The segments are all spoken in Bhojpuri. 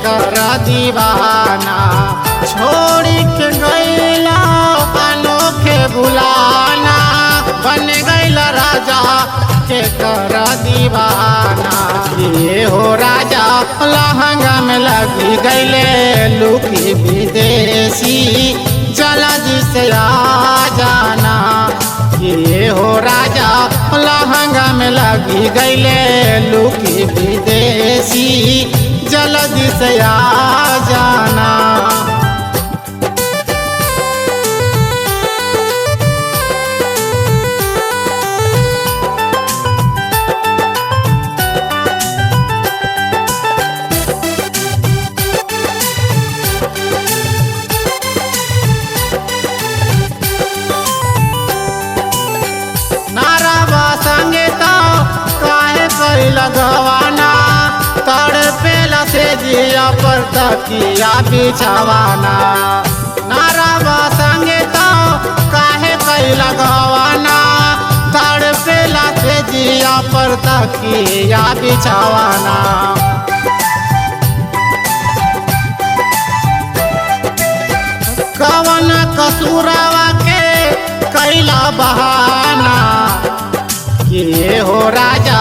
कर दीवाना। छोड़ के गैला अनोखे बुलाना, बन गैला राजा के कर दीवाना। ये हो राजा लहंगा में लगी गैले लुकी विदेशी, जल्दी से आ जाना। ये हो राजा लहंगा में लगी गैले लुकी विदेशी, जल्दी से आ जाना। लगवाना तड़पेला से जिया पर तकिया बिछावाना। नारावा संगे तो काहे कई लगवाना तड़पेला से जिया पर तकिया बिछावाना। कवन कसूरवा के कैला बहाना। ये हो राजा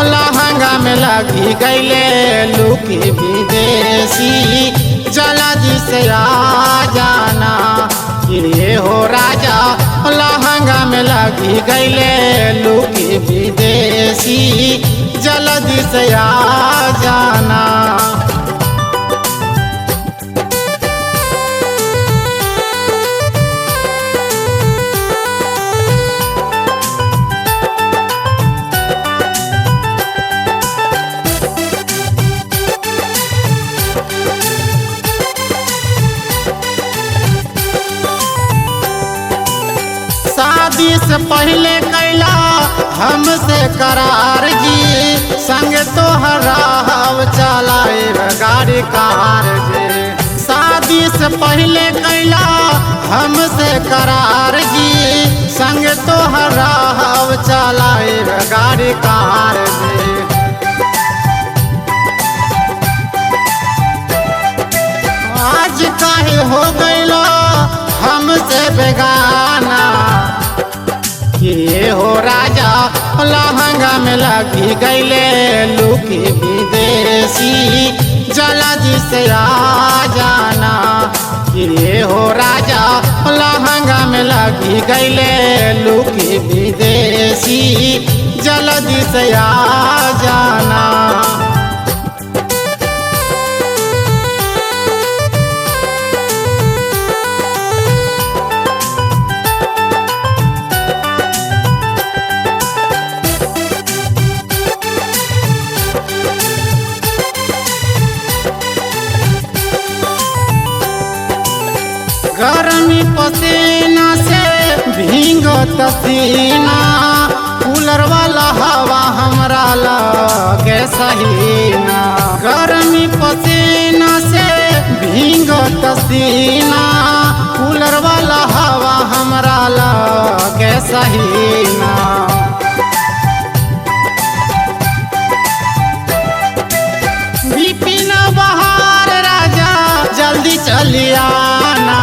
लहंगा में लगी गैले लुकी विदेशी, जल्दी से आ जाना। ये हो राजा लहंगा में लगी गैले लुकी विदेशी, जल्दी से आ जाना। शादी से पहले कैला हमसे करार जी, संग तोहरा हम चलाए गाड़ी कार जी। शादी से पहले कैला हमसे करार जी, संग तोहरा हम चलाए गाड़ी कार जी। आज काहे हो गइलो हमसे बेगाना। ये हो राजा लहंगा में लगी गैले लुकी विदेशी, जल्दी से आ जाना। ये हो राजा लहंगा में लगी गैले लुकी विदेशी, जल्दी से आ जाना। गर्मी पसीना से भींगत सीना, कूलर वाला हवा हमरा लगे सहीना। गर्मी पसीना से भींगत सीना, कूलर वाला हवा हमरा लगे सहीना। विपिन बहार राजा जल्दी चली आना।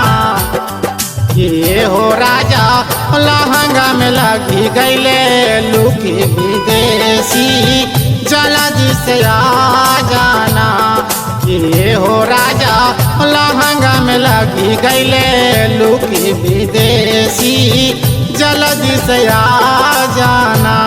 ये हो राजा लहंगा में लगी गैले लुकी विदेशी, जल्दी से आ जाना। ये हो राजा लहंगा में लगी गैले लुकी विदेशी, जल्दी से आ जाना।